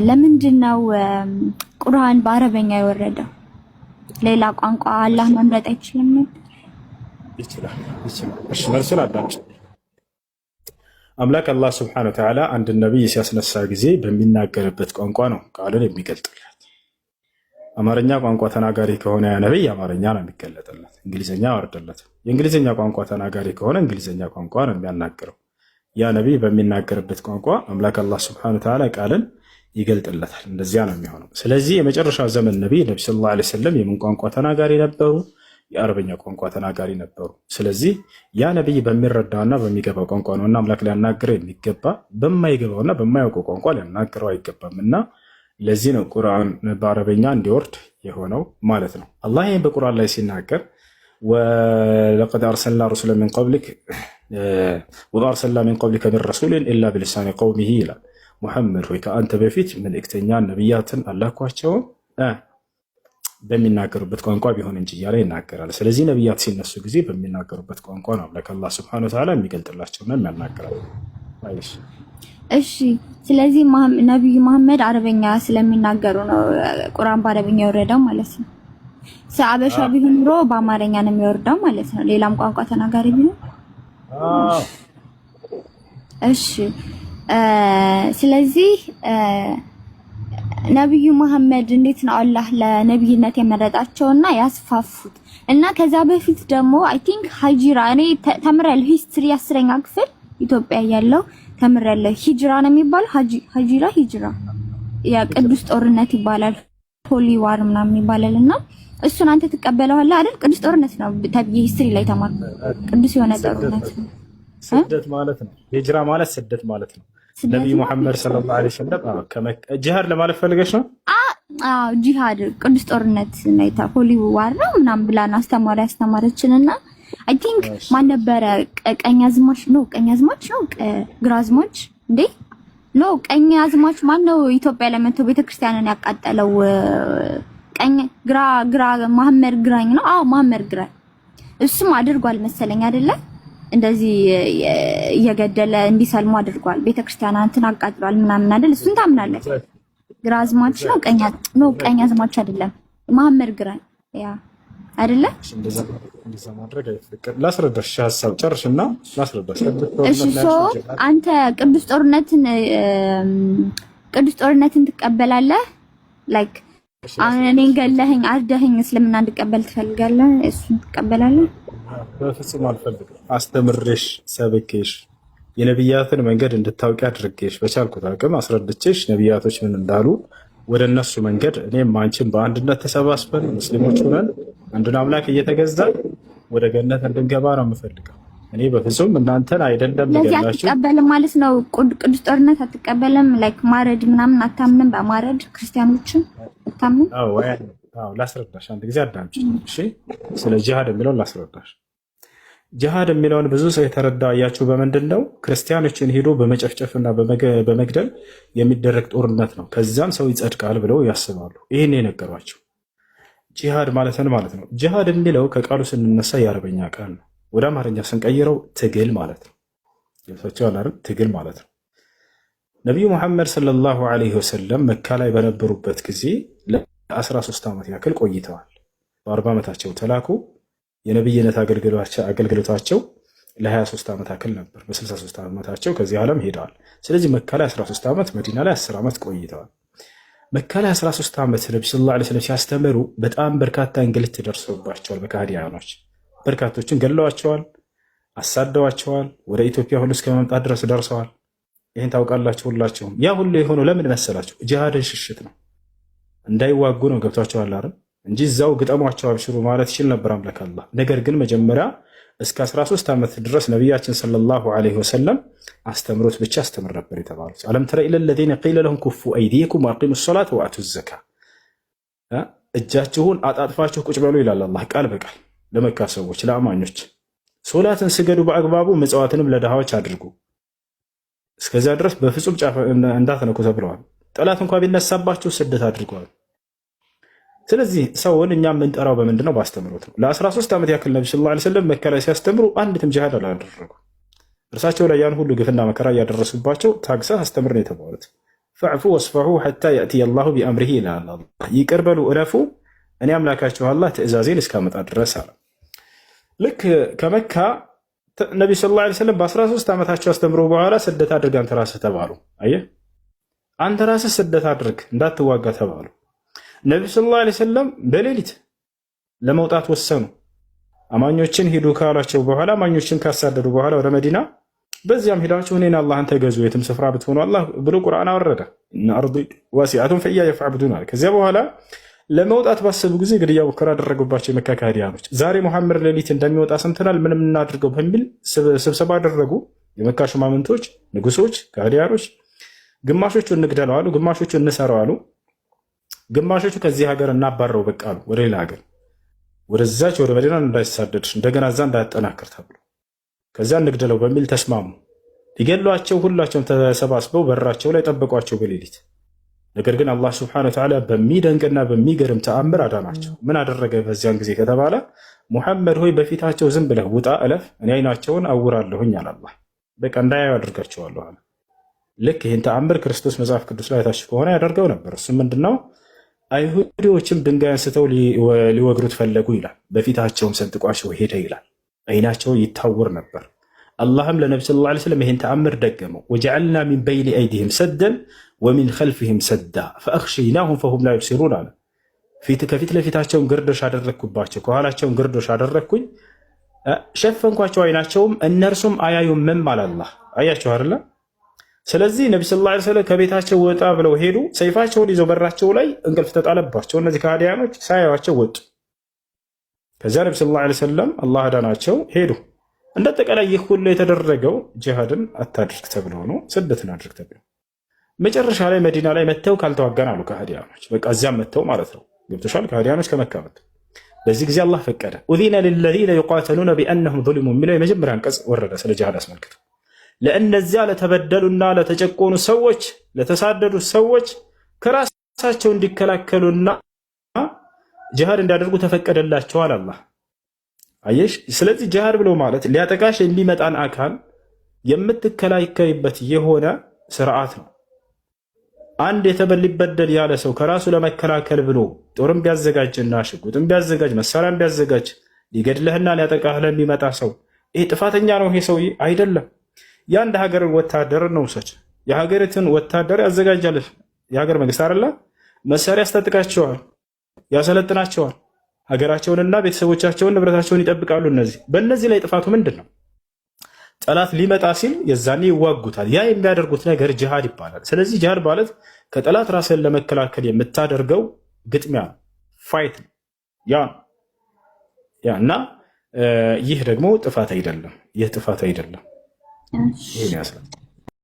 ለምንድነው ቁርአን በአረበኛ የወረደው? ሌላ ቋንቋ አላህ መምረጥ አይችልም? ይችላል። እሺ መልሱን አዳምጪ። አምላክ አላህ Subhanahu Wa Ta'ala አንድ ነብይ ሲያስነሳ ጊዜ በሚናገርበት ቋንቋ ነው ቃሉን የሚገልጥለት። አማርኛ ቋንቋ ተናጋሪ ከሆነ ያ ነብይ አማርኛ ነው የሚገለጥለት፣ እንግሊዘኛ ወርደለት። የእንግሊዘኛ ቋንቋ ተናጋሪ ከሆነ እንግሊዘኛ ቋንቋ ነው የሚያናግረው። ያ ነብይ በሚናገርበት ቋንቋ አምላክ አላህ Subhanahu Wa Ta'ala ቃልን ይገልጥለታል። እንደዚያ ነው የሚሆነው። ስለዚህ የመጨረሻው ዘመን ነብይ ሰለላሁ ዐለይሂ ወሰለም የምን ቋንቋ ተናጋሪ ነበሩ? የአረበኛ ቋንቋ ተናጋሪ ነበሩ። ስለዚህ ያ ነብይ በሚረዳውና በሚገባው ቋንቋ ነውና አምላክ ሊያናግረው የሚገባ፣ በማይገባውና በማያውቀው ቋንቋ ሊያናግረው አይገባም። እና ለዚህ ነው ቁርአን በአረበኛ እንዲወርድ የሆነው ማለት ነው። አላህ ይህን በቁርአን ላይ ሲናገር ወለቀድ አርሰልና ሩሱለን ሚን ቀብሊክ ወማ አርሰልና ሚን ቀብሊከ ሚን ረሱሊን ኢላ ቢሊሳኒ ቀውሚሂ ይላል። ሙሐመድ ሆይ ከአንተ በፊት መልእክተኛ ነብያትን አላኳቸውም በሚናገሩበት ቋንቋ ቢሆን እንጂ እያለ ይናገራል። ስለዚህ ነብያት ሲነሱ ጊዜ በሚናገሩበት ቋንቋ ነው አምላክ አላህ Subhanahu Wa Ta'ala የሚገልጥላቸውና የሚያናገራቸው። አይሽ እሺ። ስለዚህ ነብዩ መሐመድ አረበኛ ስለሚናገሩ ነው ቁርአን በአረበኛ የወረደው ማለት ነው። ሰአበሻ ቢሆን ኖሮ በአማርኛ ነው የሚወርደው ማለት ነው። ሌላም ቋንቋ ተናጋሪ ቢሆን እሺ። ስለዚህ ነብዩ መሐመድ እንዴት ነው አላህ ለነብይነት የመረጣቸውና ያስፋፉት? እና ከዛ በፊት ደግሞ አይ ቲንክ ሂጅራ እኔ ተምሬያለሁ። ሂስትሪ 10ኛ ክፍል ኢትዮጵያ ያለው ተምሬያለሁ። ሂጅራ ነው የሚባለው። ሂጅራ ያ ቅዱስ ጦርነት ይባላል። ሆሊ ዋር ምናምን ይባላልና እሱን አንተ ትቀበለዋለህ አይደል? ቅዱስ ጦርነት ነው ተብዬ ሂስትሪ ላይ ተማርኩ። ቅዱስ የሆነ ጦርነት ነው። ስደት ማለት ነው። ሂጅራ ማለት ስደት ማለት ነው። ነብዩ መሐመድ ሰለላሁ ዐለይሂ ወሰለም ጂሃድ ለማለት ፈልገሽ ነው? አዎ ጂሃድ ቅዱስ ጦርነት ነው። ሆሊ ዋር ነው ምናምን ብላን አስተማሪ ያስተማረችንና አይ ቲንክ ማን ነበረ? ቀኛዝማች ነው ግራዝማች እንዴ ነው ቀኛዝማች ማን ነው? ኢትዮጵያ ላይ መጥቶ ቤተክርስቲያንን ያቃጠለው ግራ መሐመድ ግራኝ ነው። አዎ መሐመድ ግራኝ እሱም አድርጓል መሰለኝ አይደለ? እንደዚህ እየገደለ እንዲሰልሙ አድርጓል። ቤተክርስቲያናትን አቃጥሏል ምናምን አይደል? እሱን ታምናለህ? ግራዝማች ነው ቀኛዝማች አይደለም መሐመድ ግራኝ ያ አይደለ? እንደዛ ማድረግ አይፈቀድም። ላስረዳሽ ሐሳብ ጨርሽና ላስረዳሽ። እሺ አንተ ቅዱስ ጦርነትን ትቀበላለህ? ላይክ አሁን እኔን ገለኸኝ አርደኸኝ እስልምና እንድቀበል ትፈልጋለህ? እሱን ትቀበላለህ? በፍጹም አልፈልግም። አስተምሬሽ ሰብኬሽ የነብያትን መንገድ እንድታውቂ አድርጌሽ በቻልኩት አቅም አስረድቼሽ ነብያቶች ምን እንዳሉ ወደ እነሱ መንገድ እኔም አንቺም በአንድነት ተሰባስበን ሙስሊሞች ሆነን አንዱን አምላክ እየተገዛን ወደ ገነት እንድንገባ ነው የምፈልገው። እኔ በፍጹም እናንተን አይደለም ለዚህ አትቀበልም ማለት ነው። ቅዱስ ጦርነት አትቀበልም። ላይክ ማረድ ምናምን አታምንም። በማረድ ክርስቲያኖችን አታምንም? አዎ ላስረዳሽ። አንድ ጊዜ አዳምጪ እሺ። ስለ ጂሃድ የሚለውን ላስረዳሽ። ጂሃድ የሚለውን ብዙ ሰው የተረዳው አያችሁ በምንድን ነው? ክርስቲያኖችን ሄዶ በመጨፍጨፍና በመግደል የሚደረግ ጦርነት ነው። ከዛም ሰው ይጸድቃል ብለው ያስባሉ። ይህን የነገሯቸው ጂሃድ ማለትን ማለት ነው። ጂሃድ የሚለው ከቃሉ ስንነሳ የአረበኛ ቃል ነው። ወደ አማርኛ ስንቀይረው ትግል ማለት ነው። ትግል ማለት ነው። ነቢዩ ሙሐመድ ሰለላሁ ዐለይሂ ወሰለም መካ ላይ በነበሩበት ጊዜ ለ13 ዓመት ያክል ቆይተዋል። በ40 ዓመታቸው ተላኩ። የነብይነት አገልግሎታቸው ለ23 ዓመት ያክል ነበር። በ63 ዓመታቸው ከዚህ ዓለም ሄደዋል። ስለዚህ መካ ላይ 13 ዓመት፣ መዲና ላይ 10 ዓመት ቆይተዋል። መካ ላይ 13 ዓመት ነቢ ሰለላሁ ዐለይሂ ወሰለም ሲያስተምሩ በጣም በርካታ እንግልት ደርሶባቸዋል። በካህዲያኖች በርካቶችን ገለዋቸዋል፣ አሳደዋቸዋል። ወደ ኢትዮጵያ ሁሉ እስከ መምጣት ድረስ ደርሰዋል። ይህን ታውቃላችሁ ሁላችሁም። ያ ሁሉ የሆነው ለምን መሰላችሁ? ጂሃድን ሽሽት ነው፣ እንዳይዋጉ ነው። ገብቷቸዋል አይደል? እንጂ እዛው ግጠሟቸው አብሽሩ ማለት ይችል ነበር አምላክ አላህ። ነገር ግን መጀመሪያ እስከ 13 ዓመት ድረስ ነቢያችን ሰለላሁ ዐለይሂ ወሰለም አስተምሮት ብቻ አስተምር ነበር የተባሉት። አለም ተረ ኢለ ለዚነ ቂለ ለሁም ኩፉ አይዲየኩም ወአቂሙ ሰላተ ወአቱ ዘካ፣ እጃችሁን አጣጥፋችሁ ቁጭ በሉ ይላል አላህ ቃል በቃል ለመካ ሰዎች ለአማኞች። ሶላትን ስገዱ በአግባቡ፣ ምጽዋትንም ለድሃዎች አድርጉ፣ እስከዚያ ድረስ በፍጹም ጫፍ እንዳትነኩ ተብለዋል። ጠላት እንኳ ቢነሳባችሁ ስደት አድርገዋል። ስለዚህ ሰውን እኛ የምንጠራው በምንድነው? በአስተምሮት ነው። ለ13 ዓመት ያክል ነቢ ሰለላሁ ዐለይሂ ወሰለም መካ ላይ ሲያስተምሩ አንዲትም ጂሃድ አላደረጉ። እርሳቸው ላይ ያን ሁሉ ግፍና መከራ እያደረሱባቸው ታግሰህ አስተምር ነው የተባሉት። ፈዕፉ ወስፈሑ ሐታ የእትየ አላሁ ቢአምሪሂ ይላል። ይቅር በሉ እለፉ፣ እኔ አምላካችሁ አላህ ትእዛዜን እስካመጣ ድረስ አለ። ልክ ከመካ ነቢ ሰለላሁ ዐለይሂ ወሰለም በ13 ዓመታቸው አስተምሮ በኋላ ስደት አድርግ አንተ ራስህ ተባሉ። አየህ አንተ ራስህ ስደት አድርግ እንዳትዋጋ ተባሉ። ነቢ ሰለላሁ ዐለይሂ ወሰለም በሌሊት ለመውጣት ወሰኑ። አማኞችን ሂዱ ካሏቸው በኋላ አማኞችን ካሳደዱ በኋላ ወደ መዲና በዚያም ሄዳችሁ እኔን አላህን ተገዙ የትም ስፍራ ብትሆኑ አላህ ብሎ ቁርአን አወረደ። እና አርዲ ዋሲዐቱን ፈኢያየ ፈዕቡዱን አለ። ከዚያ በኋላ ለመውጣት ባሰቡ ጊዜ ግድያ ሙከራ አደረጉባቸው የመካ ከሃዲያኖች። ዛሬ ሙሐመድ ሌሊት እንደሚወጣ ሰምተናል፣ ምንም እናድርገው በሚል ስብሰባ አደረጉ። የመካ ሹማምንቶች፣ ንጉሶች፣ ከሃዲያኖች ግማሾቹ እንግደለው አሉ፣ ግማሾቹ እንሰረው አሉ፣ ግማሾቹ ከዚህ ሀገር እናባረው በቃ አሉ። ወደ ሌላ ሀገር ወደዛች ወደ መዲና እንዳይሳደድ እንደገና እዛ እንዳያጠናክር ተብሎ ከዚያ እንግደለው በሚል ተስማሙ። ሊገሏቸው ሁላቸውም ተሰባስበው በራቸው ላይ ጠበቋቸው በሌሊት። ነገር ግን አላህ ስብሐነሁ ወተዓላ በሚደንቅና በሚገርም ተአምር አዳናቸው። ምን አደረገ በዚያን ጊዜ ከተባለ ሙሐመድ ሆይ በፊታቸው ዝም ብለህ ውጣ እለፍ፣ እኔ አይናቸውን አውራለሁኝ አለ አላህ። በቃ እንዳያዩ አድርጋቸዋለሁ አለ። ልክ ይህን ተአምር ክርስቶስ መጽሐፍ ቅዱስ ላይ ታች ከሆነ ያደርገው ነበር። እሱም ምንድነው? አይሁዲዎችም ድንጋይ አንስተው ሊወግሩት ፈለጉ ይላል። በፊታቸውም ሰንጥቋቸው ሄደ ይላል። አይናቸው ይታወር ነበር። አላህም ለነቢ ሰለላሁ ዐለይሂ ወሰለም ይህን ተአምር ደገመው። ወጀዐልና ሚን በይኒ አይዲሂም ሰደን ወሚን ኸልፊሂም ሰዳ ፈአኽሸይናሁም ፈሁም ላ ዩብሲሩን አለ። ከፊት ለፊታቸውን ግርዶሽ አደረግኩባቸው፣ ከኋላቸውን ግርዶሽ አደረግኩኝ፣ ሸፈንኳቸው፣ አይናቸውም እነርሱም አያዩምም አለ አላህ። አያቸው አይደለ? ስለዚህ ነቢ ሰለላሁ ዐለይሂ ወሰለም ከቤታቸው ወጣ ብለው ሄዱ። ሰይፋቸውን ይዘው በራቸው ላይ እንቅልፍ ተጣለባቸው። እነዚህ ከሃዲያኖች ሳያዩአቸው ወጡ። ከዚያ ነቢ ሰለላሁ ዐለይሂ ወሰለም አላህ አዳናቸው ሄዱ። እንደ አጠቃላይ ይህ ሁሉ የተደረገው ጂሃድን አታድርግ ተብሎ ነው፣ ስደትን አድርግ ተብሎ። መጨረሻ ላይ መዲና ላይ መተው ካልተዋጋን አሉ ከሃዲያኖች። በቃ እዚያም መተው ማለት ነው። ገብቶሻል? ከሃዲያኖች ከመካ መተው። በዚህ ጊዜ አላህ ፈቀደ። ኡዚነ ሊለዚነ ዩቃተሉነ ቢአነሁም ዙሊሙ የሚለው የመጀመሪያ አንቀጽ ወረደ ስለ ጂሃድ አስመልክቶ። ለእነዚያ ለተበደሉና ለተጨቆኑ ሰዎች፣ ለተሳደዱ ሰዎች ከራሳቸው እንዲከላከሉና ጂሃድ እንዲያደርጉ ተፈቀደላቸዋል አላህ። አየሽ። ስለዚህ ጂሃድ ብሎ ማለት ሊያጠቃሽ የሚመጣን አካል የምትከላከይበት የሆነ ስርዓት ነው። አንድ ሊበደል ያለ ሰው ከራሱ ለመከላከል ብሎ ጦርም ቢያዘጋጅና ሽጉጥም ቢያዘጋጅ መሳሪያም ቢያዘጋጅ ሊገድልህና ሊያጠቃህ ለሚመጣ ሰው ይሄ ጥፋተኛ ነው። ይሄ ሰው አይደለም። የአንድ ሀገር ወታደር ነው ሰች የሀገሪቱን ወታደር ያዘጋጃል የሀገር መንግስት አይደለ? መሳሪያ ያስታጥቃቸዋል፣ ያሰለጥናቸዋል፣ ሀገራቸውንና ቤተሰቦቻቸውን ንብረታቸውን ይጠብቃሉ። በእነዚህ ላይ ጥፋቱ ምንድን ነው? ጠላት ሊመጣ ሲል የዛኔ ይዋጉታል። ያ የሚያደርጉት ነገር ጂሃድ ይባላል። ስለዚህ ጂሃድ ማለት ከጠላት ራስን ለመከላከል የምታደርገው ግጥሚያ ነው፣ ፋይት ነው። ያ እና ይህ ደግሞ ጥፋት አይደለም። ይህ ጥፋት አይደለም። ይህን ያስላል።